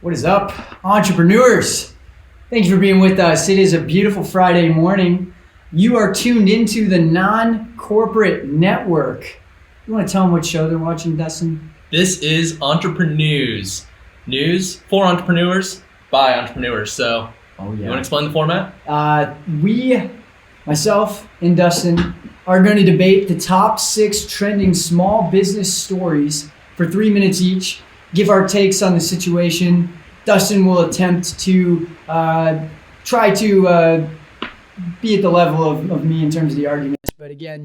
What is up, entrepreneurs? Thank you for being with us. It is a beautiful Friday morning. You are tuned into the Non-Corporate Network. You want to tell them what show they're watching, Dustin? This is Entreprenews. News for entrepreneurs by entrepreneurs. So, You want to explain the format? Myself and Dustin, are going to debate the top 6 trending small business stories for 3 minutes each, give our takes on the situation. Dustin will attempt to try to be at the level of me in terms of the arguments. But again,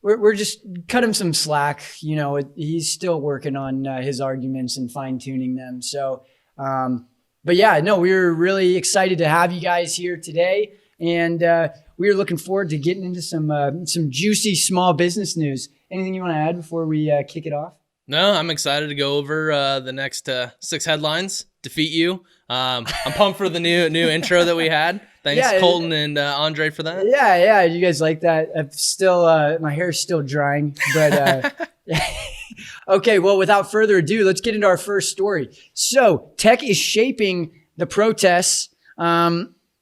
we're just cut him some slack. He's still working on his arguments and fine tuning them. So, we're really excited to have you guys here today. And we're looking forward to getting into some juicy small business news. Anything you want to add before we kick it off? No, I'm excited to go over the next 6 headlines. Defeat you. I'm pumped for the new intro that we had. Thanks, Colton and Andre, for that. Yeah. You guys like that? I'm still, my hair's still drying, but okay. Well, without further ado, let's get into our first story. So, tech is shaping the protests.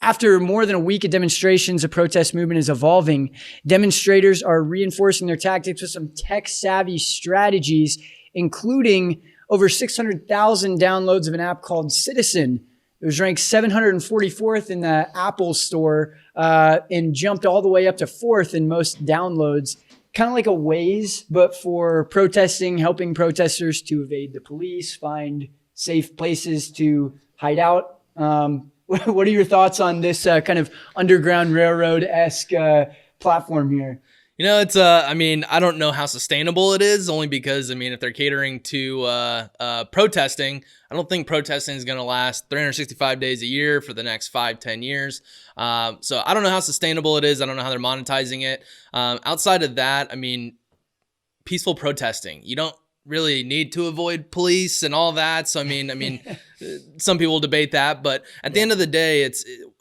After more than a week of demonstrations, the protest movement is evolving. Demonstrators are reinforcing their tactics with some tech-savvy strategies, including over 600,000 downloads of an app called Citizen. It was ranked 744th in the Apple Store and jumped all the way up to 4th in most downloads. Kind of like a Waze, but for protesting, helping protesters to evade the police, find safe places to hide out. What are your thoughts on this kind of Underground Railroad-esque platform here? It's I don't know how sustainable it is, only because, if they're catering to protesting, I don't think protesting is going to last 365 days a year for the next 5-10 years. So I don't know how sustainable it is. I don't know how they're monetizing it. Outside of that, peaceful protesting, you don't really need to avoid police and all that. So, some people debate that, but at the end of the day,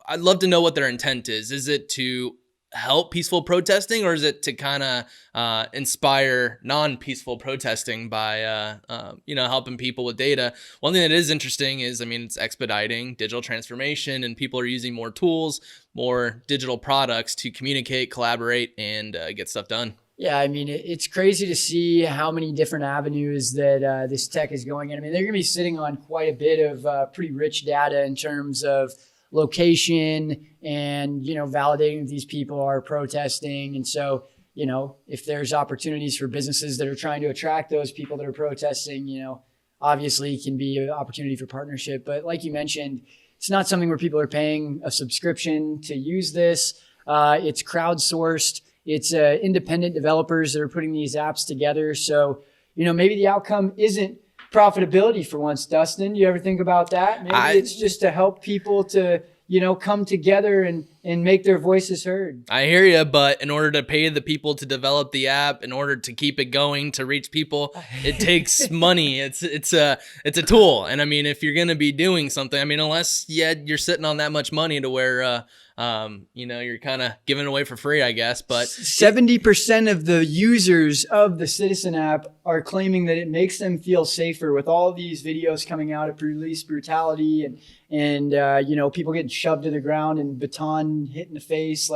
I'd love to know what their intent is. Is it to help peaceful protesting, or is it to kind of inspire non-peaceful protesting by, helping people with data? One thing that is interesting is, it's expediting digital transformation, and people are using more tools, more digital products to communicate, collaborate, and get stuff done. Yeah, it's crazy to see how many different avenues that this tech is going in. They're going to be sitting on quite a bit of pretty rich data in terms of location and, validating that these people are protesting. And so, if there's opportunities for businesses that are trying to attract those people that are protesting, obviously it can be an opportunity for partnership. But like you mentioned, it's not something where people are paying a subscription to use this. It's crowdsourced. It's independent developers that are putting these apps together. So, maybe the outcome isn't profitability for once, Dustin. You ever think about that? Maybe it's just to help people to, come together and make their voices heard. I hear you, but in order to pay the people to develop the app, in order to keep it going, to reach people, it takes money. It's a tool. And if you're going to be doing something, unless you're sitting on that much money to where, you're kind of giving it away for free, I guess. But 70% of the users of the Citizen app are claiming that it makes them feel safer with all these videos coming out of police brutality and people getting shoved to the ground and baton hit in the face.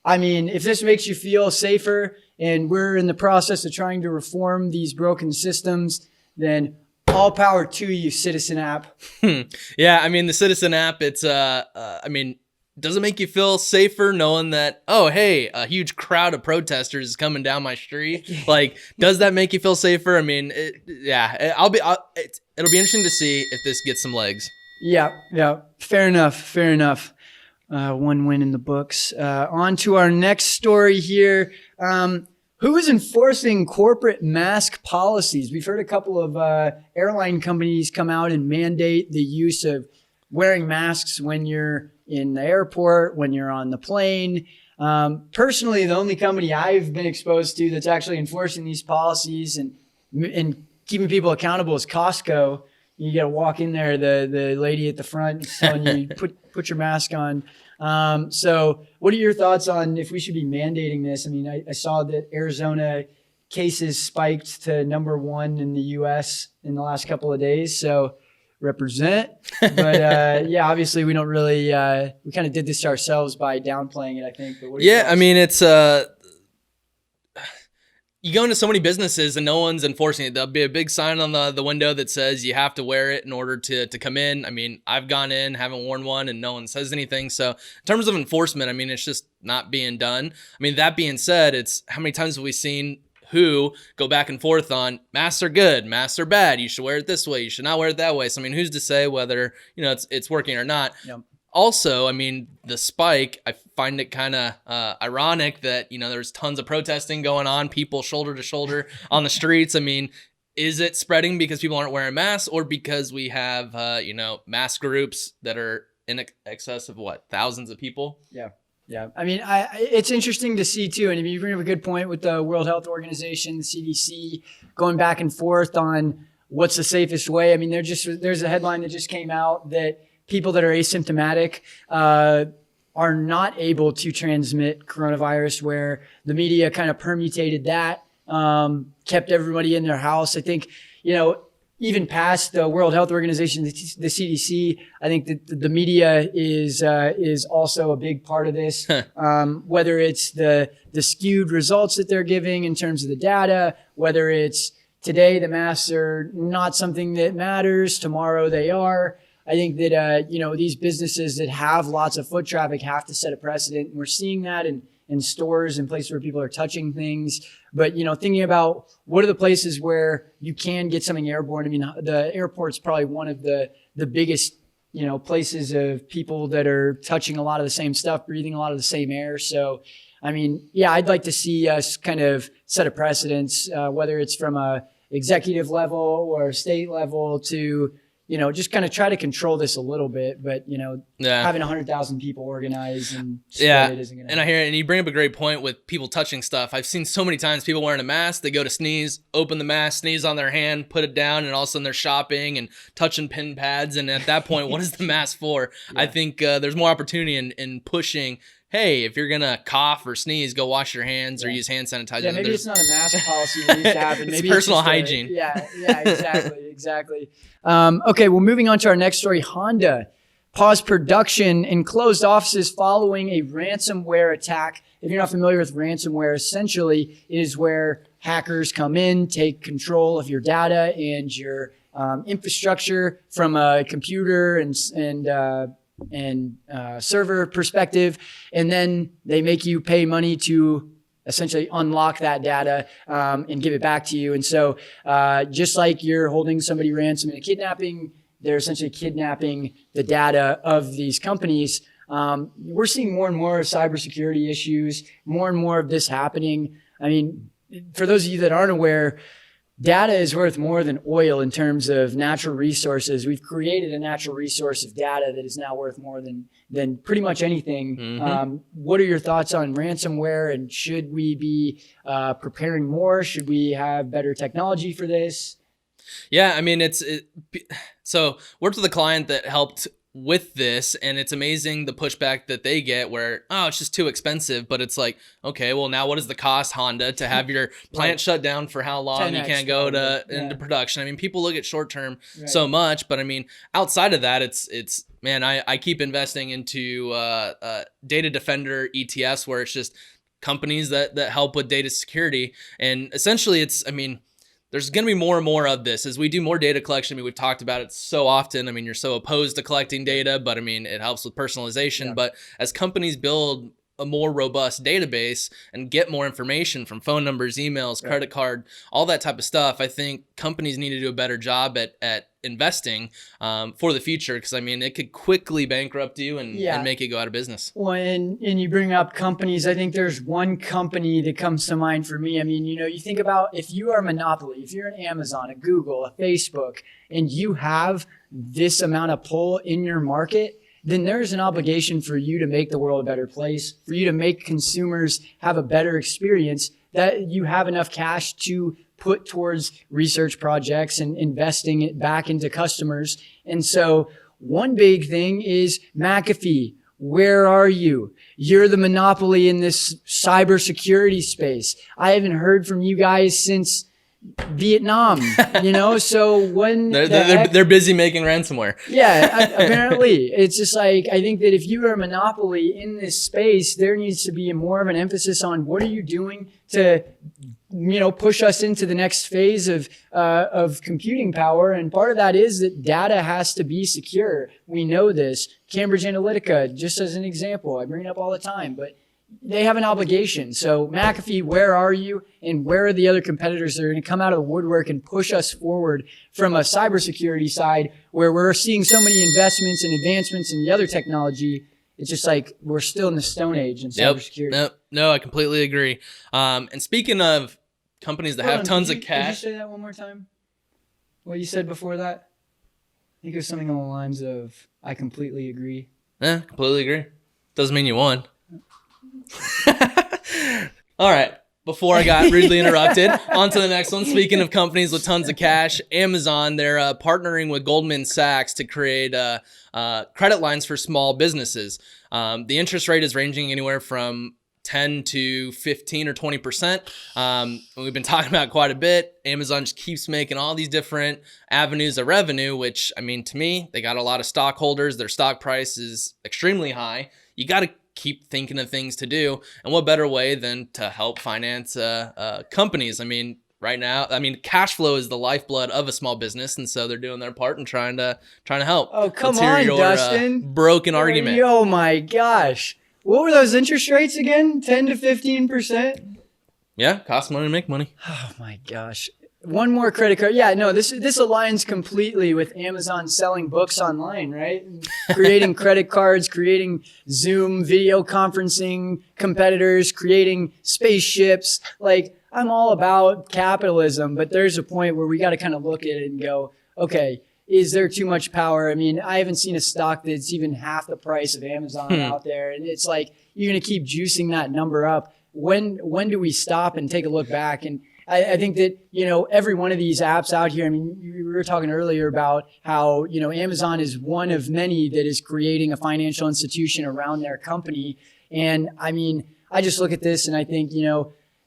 If this makes you feel safer and we're in the process of trying to reform these broken systems, then all power to you, Citizen app. Yeah, the Citizen app, it's does it make you feel safer knowing that, oh, hey, a huge crowd of protesters is coming down my street? Does that make you feel safer? It'll be interesting to see if this gets some legs. Yeah. Fair enough. One win in the books. On to our next story here. Who is enforcing corporate mask policies? We've heard a couple of airline companies come out and mandate the use of wearing masks when you're in the airport, when you're on the plane. Personally, the only company I've been exposed to that's actually enforcing these policies and keeping people accountable is Costco. You got to walk in there, the lady at the front is telling you put your mask on. So what are your thoughts on if we should be mandating this? I saw that Arizona cases spiked to number 1 in the US in the last couple of days. So represent. But yeah, obviously we don't really, we kind of did this to ourselves by downplaying it, I think. But what are your thoughts? I mean, it's you go into so many businesses and no one's enforcing it. There'll be a big sign on the window that says you have to wear it in order to come in. I mean, I've gone in, haven't worn one, and no one says anything. So in terms of enforcement, I mean, it's just not being done. I mean, that being said, it's how many times have we seen who go back and forth on masks are good, masks are bad, you should wear it this way, you should not wear it that way. So I mean, who's to say whether, you know, it's working or not? Yep. Also, I mean, the spike, I find it kind of ironic that, you know, there's tons of protesting going on, people shoulder to shoulder on the streets. I mean, is it spreading because people aren't wearing masks, or because we have, you know, mass groups that are in excess of what, thousands of people? Yeah. Yeah. I mean, it's interesting to see too. And if you bring up a good point with the World Health Organization, the CDC, going back and forth on what's the safest way. I mean, there's a headline that just came out that people that are asymptomatic are not able to transmit coronavirus, where the media kind of permutated that, kept everybody in their house. I think, you know, even past the World Health Organization, the CDC, I think that the media is also a big part of this. Whether it's the skewed results that they're giving in terms of the data, whether it's today the masks are not something that matters, tomorrow they are. I think that, you know, these businesses that have lots of foot traffic have to set a precedent. And we're seeing that in stores and places where people are touching things. But, you know, thinking about what are the places where you can get something airborne. I mean, the airport's probably one of the biggest, you know, places of people that are touching a lot of the same stuff, breathing a lot of the same air. So, I mean, yeah, I'd like to see us kind of set a precedence, whether it's from a executive level or state level, to, you know, just kind of try to control this a little bit. But, you know, having 100,000 people organize and spread it isn't going to happen. And I hear it. And you bring up a great point with people touching stuff. I've seen so many times people wearing a mask, they go to sneeze, open the mask, sneeze on their hand, put it down, and all of a sudden they're shopping and touching pin pads. And at that point, what is the mask for? Yeah. I think there's more opportunity in pushing, hey, if you're going to cough or sneeze, go wash your hands or use hand sanitizer. Yeah, maybe it's not a mask policy that needs to happen. Maybe it's personal hygiene. Exactly. Okay, well, moving on to our next story. Honda paused production and closed offices following a ransomware attack. If you're not familiar with ransomware, essentially it is where hackers come in, take control of your data and your infrastructure from a computer and server perspective, and then they make you pay money to essentially unlock that data and give it back to you. And so just like you're holding somebody ransom in a kidnapping, they're essentially kidnapping the data of these companies. We're seeing more and more cybersecurity issues, more and more of this happening. I mean, for those of you that aren't aware, data is worth more than oil in terms of natural resources. We've created a natural resource of data that is now worth more than pretty much anything. Mm-hmm. What are your thoughts on ransomware, and should we be preparing more? Should we have better technology for this? Yeah, I mean, so worked with a client that helped with this, and it's amazing the pushback that they get where, oh, it's just too expensive. But it's like, okay, well, now what is the cost, Honda, to have your plant shut down for how long? You can't go into production. I mean, people look at short term so much, but I mean, outside of that, it's man, I keep investing into data defender ETFs, where it's just companies that help with data security. And essentially there's going to be more and more of this as we do more data collection. I mean, we've talked about it so often. I mean, you're so opposed to collecting data, but I mean, it helps with personalization. Yeah. But as companies build a more robust database and get more information from phone numbers, emails, credit card, all that type of stuff, I think companies need to do a better job at investing for the future, because I mean, it could quickly bankrupt you and make you go out of business. Well, and you bring up companies. I think there's one company that comes to mind for me. I mean, you know, you think about if you are a monopoly, if you're an Amazon, a Google, a Facebook, and you have this amount of pull in your market, then there's an obligation for you to make the world a better place, for you to make consumers have a better experience, that you have enough cash to put towards research projects and investing it back into customers. And so one big thing is McAfee. Where are you? You're the monopoly in this cybersecurity space. I haven't heard from you guys since Vietnam, so when they're busy making ransomware. Yeah, apparently. It's just like, I think that if you are a monopoly in this space, there needs to be more of an emphasis on what are you doing to, push us into the next phase of computing power. And part of that is that data has to be secure. We know this. Cambridge Analytica, just as an example, I bring it up all the time, but they have an obligation. So McAfee, where are you? And where are the other competitors that are going to come out of the woodwork and push us forward from a cybersecurity side where we're seeing so many investments and advancements in the other technology? It's just like we're still in the Stone Age in cybersecurity. No, I completely agree. And speaking of companies that have tons of cash. Could you say that one more time? What you said before that? I think it was something along the lines of, I completely agree. Yeah, completely agree. Doesn't mean you won. All right. Before I got rudely interrupted, on to the next one. Speaking of companies with tons of cash, Amazon, they're partnering with Goldman Sachs to create credit lines for small businesses. The interest rate is ranging anywhere from 10 to 15 or 20%. We've been talking about quite a bit. Amazon just keeps making all these different avenues of revenue, which, I mean, to me, they got a lot of stockholders. Their stock price is extremely high. You got to keep thinking of things to do. And what better way than to help finance companies? I mean, right now, cash flow is the lifeblood of a small business. And so they're doing their part and trying to help. Oh, come on, Dustin. Broken argument. Oh my gosh. What were those interest rates again? 10 to 15%? Yeah, costs money to make money. Oh my gosh. One more credit card. Yeah, no, this aligns completely with Amazon selling books online, right? Creating credit cards, creating Zoom video conferencing competitors, creating spaceships. Like, I'm all about capitalism, but there's a point where we got to kind of look at it and go, okay, is there too much power? I mean, I haven't seen a stock that's even half the price of Amazon out there. And it's like, you're going to keep juicing that number up. When do we stop and take a look back? And I think that, every one of these apps out here, I mean, we were talking earlier about how, Amazon is one of many that is creating a financial institution around their company. And I mean, I just look at this and I think,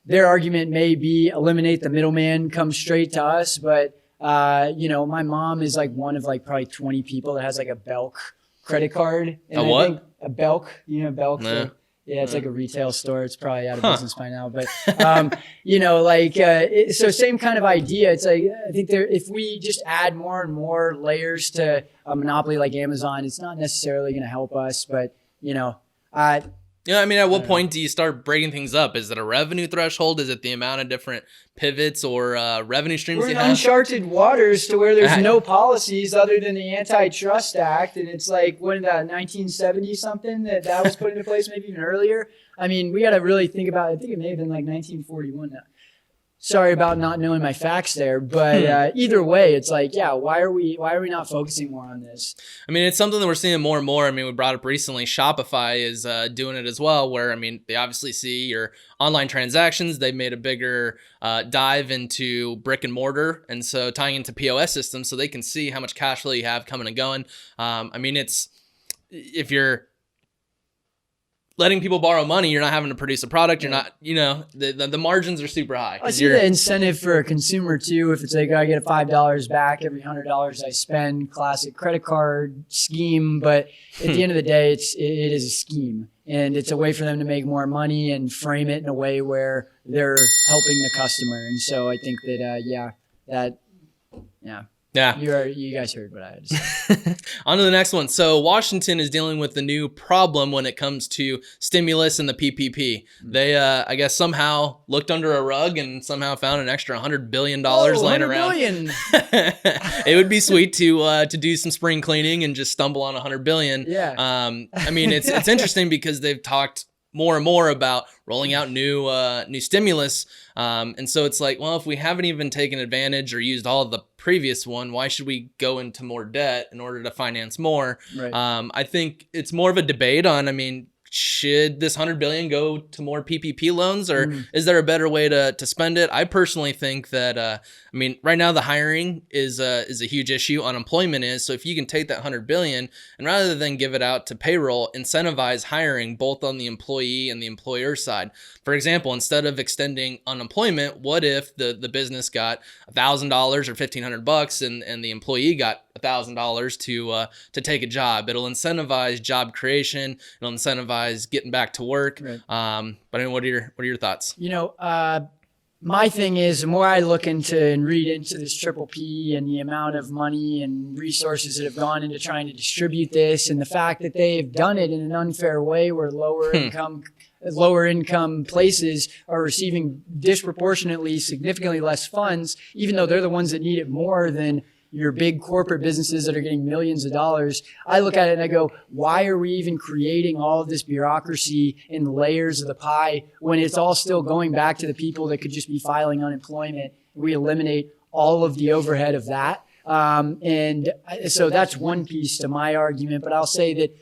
their argument may be eliminate the middleman, come straight to us. But, my mom is like one of like probably 20 people that has like a Belk credit card. And a what? I think a Belk, Belk. Nah. Yeah, it's like a retail store. It's probably out of business by now. But, so same kind of idea. It's like, I think if we just add more and more layers to a monopoly like Amazon, it's not necessarily going to help us. But, at what point do you start breaking things up? Is it a revenue threshold? Is it the amount of different pivots or revenue streams we're you in have? Uncharted waters to where there's no policies other than the Antitrust Act. And it's like, when that 1970 something that was put into place, maybe even earlier. I mean, we got to really think about, I think it may have been like 1941 now. Sorry about not knowing my facts there, but either way, it's like, yeah, why are we not focusing more on this? I mean, it's something that we're seeing more and more. I mean, we brought up recently, Shopify is doing it as well, where, I mean, they obviously see your online transactions. They've made a bigger dive into brick and mortar. And so tying into POS systems so they can see how much cash flow you have coming and going. If you're letting people borrow money, you're not having to produce a product. You're not, the margins are super high. I see the incentive for a consumer too. If it's like, I get $5 back every $100 I spend, classic credit card scheme. But at the end of the day, it is a scheme, and it's a way for them to make more money and frame it in a way where they're helping the customer. And so I think that, Yeah. You guys heard what I had to say. On to the next one. So Washington is dealing with the new problem when it comes to stimulus and the PPP. They, I guess, somehow looked under a rug and somehow found an extra $100 billion laying around. Billion. It would be sweet to do some spring cleaning and just stumble on $100 billion. Yeah. It's interesting because they've talked more and more about rolling out new stimulus. And so it's like, well, if we haven't even taken advantage or used all of the previous one, why should we go into more debt in order to finance more? Right. I think it's more of a debate on, should this 100 billion go to more PPP loans, or is there a better way to spend it? I personally think that, I mean, right now the hiring is a huge issue. Unemployment is. So if you can take that 100 billion and rather than give it out to payroll, incentivize hiring both on the employee and the employer side. For example, instead of extending unemployment, what if the business got $1,000 or $1,500 and the employee got $1,000 to take a job? It'll incentivize job creation. It'll incentivize getting back to work. Right. But I mean, what are your thoughts? My thing is, the more I look into and read into this triple P and the amount of money and resources that have gone into trying to distribute this, and the fact that they've done it in an unfair way where lower income places are receiving disproportionately significantly less funds, even though they're the ones that need it more than your big corporate businesses that are getting millions of dollars. I look at it and I go, why are we even creating all of this bureaucracy in layers of the pie when it's all still going back to the people that could just be filing unemployment? We eliminate all of the overhead of that. And so that's one piece to my argument, but I'll say that,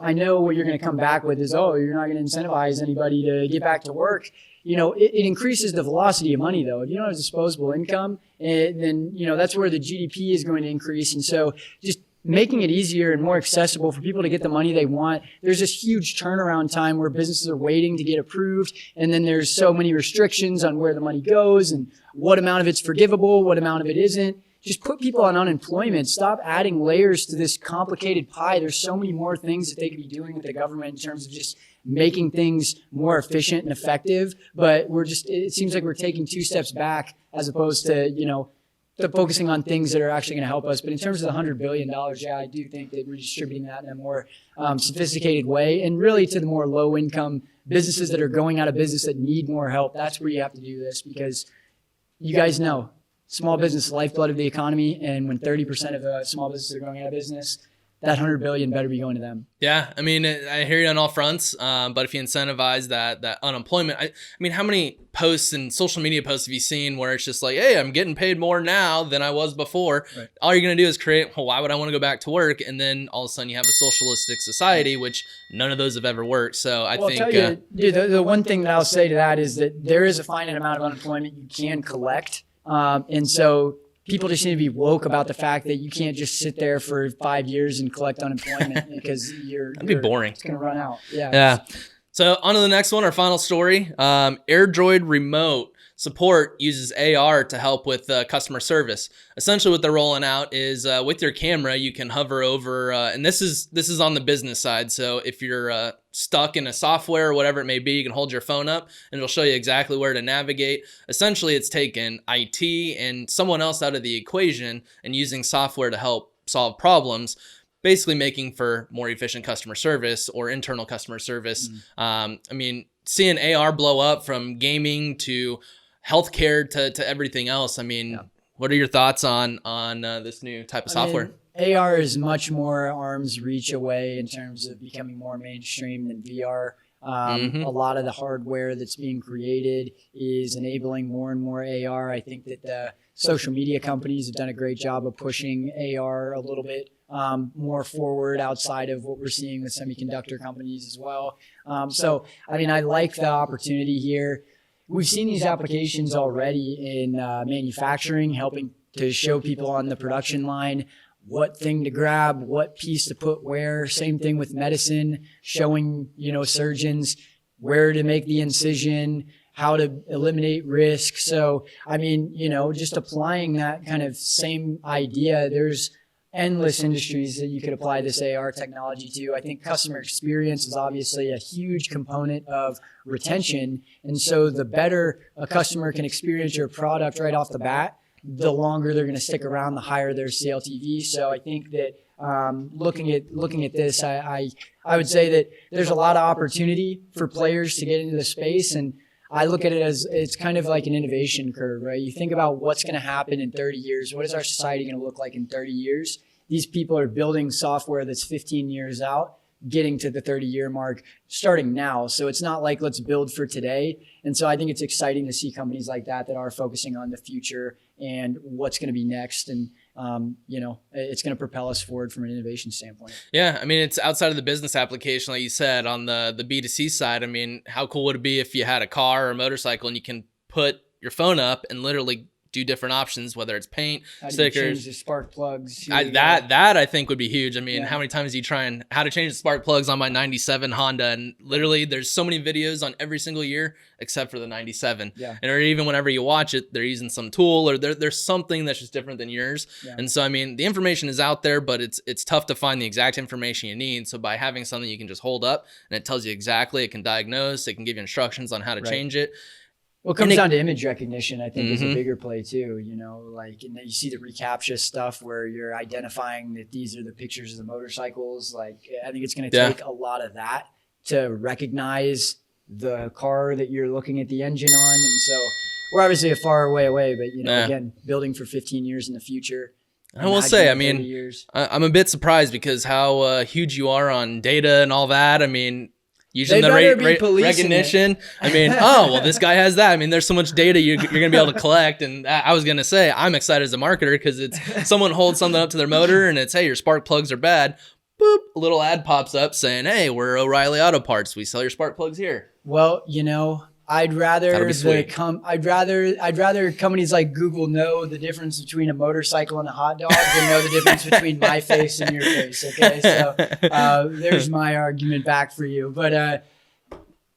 I know what you're going to come back with is, oh, you're not going to incentivize anybody to get back to work. It increases the velocity of money, though. If you don't have disposable income, then, that's where the GDP is going to increase. And so just making it easier and more accessible for people to get the money they want. There's this huge turnaround time where businesses are waiting to get approved. And then there's so many restrictions on where the money goes and what amount of it's forgivable, what amount of it isn't. Just put people on unemployment. Stop adding layers to this complicated pie. There's so many more things that they could be doing with the government in terms of just making things more efficient and effective. But it seems like we're taking 2 steps back as opposed to, focusing on things that are actually going to help us. But in terms of the $100 billion, yeah, I do think that redistributing that in a more sophisticated way and really to the more low income businesses that are going out of business that need more help. That's where you have to do this because you guys know, small business, lifeblood of the economy, and when 30% of small businesses are going out of business, that $100 billion better be going to them. Yeah, I mean, I hear you on all fronts, but if you incentivize that unemployment, I mean, how many posts and social media posts have you seen where it's just like, hey, I'm getting paid more now than I was before. Right. All you're going to do is create, well, why would I want to go back to work? And then all of a sudden you have a socialistic society, which none of those have ever worked. So I think... I'll tell you, dude, the one thing that I'll say to that is that there is a finite amount of unemployment you can collect. And so people just need to be woke about the fact that you can't just sit there for 5 years and collect unemployment because that'd be boring. It's going to run out. Yeah. So on to the next one, our final story. AirDroid remote support uses AR to help with customer service. Essentially what they're rolling out is with your camera, you can hover over, and this is on the business side. So if you're stuck in a software or whatever it may be, you can hold your phone up and it'll show you exactly where to navigate. Essentially, it's taken IT and someone else out of the equation and using software to help solve problems, basically making for more efficient customer service or internal customer service. I mean, seeing AR blow up from gaming to healthcare to everything else. I mean, what are your thoughts on this new type of software? AR is much more arm's reach away in terms of becoming more mainstream than VR. A lot of the hardware that's being created is enabling more and more AR. I think that the social media companies have done a great job of pushing AR a little bit more forward outside of what we're seeing with semiconductor companies as well. So, I mean, I like the opportunity here. We've seen these applications already in manufacturing, helping to show people on the production line what thing to grab, what piece to put where. Same thing with medicine, showing, surgeons where to make the incision, how to eliminate risk. So, I mean, just applying that kind of same idea, there's endless industries that you could apply this AR technology to. I think customer experience is obviously a huge component of retention. And so the better a customer can experience your product right off the bat, the longer they're going to stick around, the higher their CLTV. So I think that looking at this, I would say that there's a lot of opportunity for players to get into the space. And I look at it as it's kind of like an innovation curve, right? You think about what's going to happen in 30 years. What is our society going to look like in 30 years? These people are building software that's 15 years out, getting to the 30-year mark, starting now. So it's not like let's build for today. And so I think it's exciting to see companies like that are focusing on the future and what's going to be next. And it's going to propel us forward from an innovation standpoint. Yeah. I mean, it's outside of the business application, like you said, on the B2C side. I mean, how cool would it be if you had a car or a motorcycle and you can put your phone up and literally do different options, whether it's paint, how do stickers, you change the spark plugs. that I think would be huge. I mean, Yeah. how many times do you try and how to change the spark plugs on my 97 Honda? And literally there's so many videos on every single year, except for the 97. Yeah. And or even whenever you watch it, they're using some tool or there's something that's just different than yours. Yeah. And so, I mean, the information is out there, but it's tough to find the exact information you need. So by having something you can just hold up and it tells you exactly, it can diagnose, it can give you instructions on how to change it. Well, it comes down to image recognition, I think, is a bigger play too, like, and then you see the reCAPTCHA stuff where you're identifying that these are the pictures of the motorcycles. Like, I think it's going to take a lot of that to recognize the car that you're looking at the engine on. And so we're obviously a far way away, but, again, building for 15 years in the future. I will say, I mean, I'm a bit surprised because how huge you are on data and all that. I mean, using the recognition. I mean, this guy has that. I mean, there's so much data you're going to be able to collect. And I was going to say, I'm excited as a marketer because it's someone holds something up to their motor and it's, hey, your spark plugs are bad. Boop, a little ad pops up saying, hey, we're O'Reilly Auto Parts. We sell your spark plugs here. Well, I'd rather companies like Google know the difference between a motorcycle and a hot dog than know the difference between my face and your face. Okay, so there's my argument back for you. But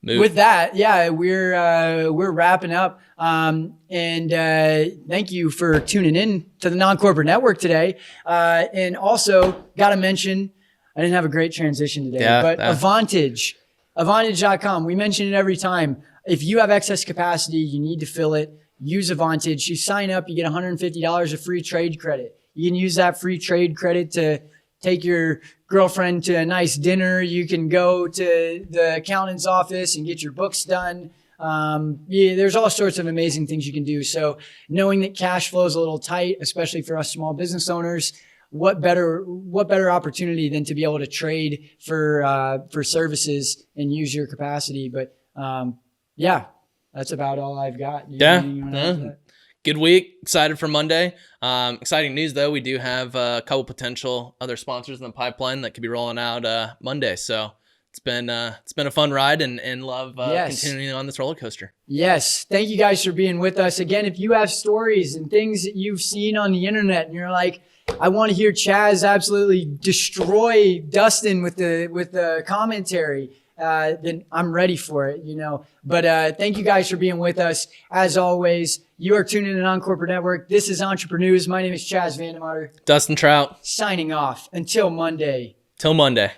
with that, we're wrapping up. And thank you for tuning in to the Non-Corporate Network today. And also, got to mention, I didn't have a great transition today, but Avantage.com. We mention it every time. If you have excess capacity, you need to fill it. Use Avantage. You sign up, you get $150 of free trade credit. You can use that free trade credit to take your girlfriend to a nice dinner. You can go to the accountant's office and get your books done. There's all sorts of amazing things you can do. So knowing that cash flow is a little tight, especially for us small business owners, what better opportunity than to be able to trade for services and use your capacity. But that's about all I've got. Good week. Excited for Monday. Exciting news though. We do have a couple potential other sponsors in the pipeline that could be rolling out Monday. So it's been a fun ride and love continuing on this roller coaster. Yes. Thank you guys for being with us. Again, if you have stories and things that you've seen on the internet and you're like, I want to hear Chaz absolutely destroy Dustin with the commentary, then I'm ready for it, But thank you guys for being with us. As always, you are tuning in to Non-Corporate Network. This is Entreprenews. My name is Chaz Vandemotter. Dustin Trout. Signing off. Until Monday. Till Monday.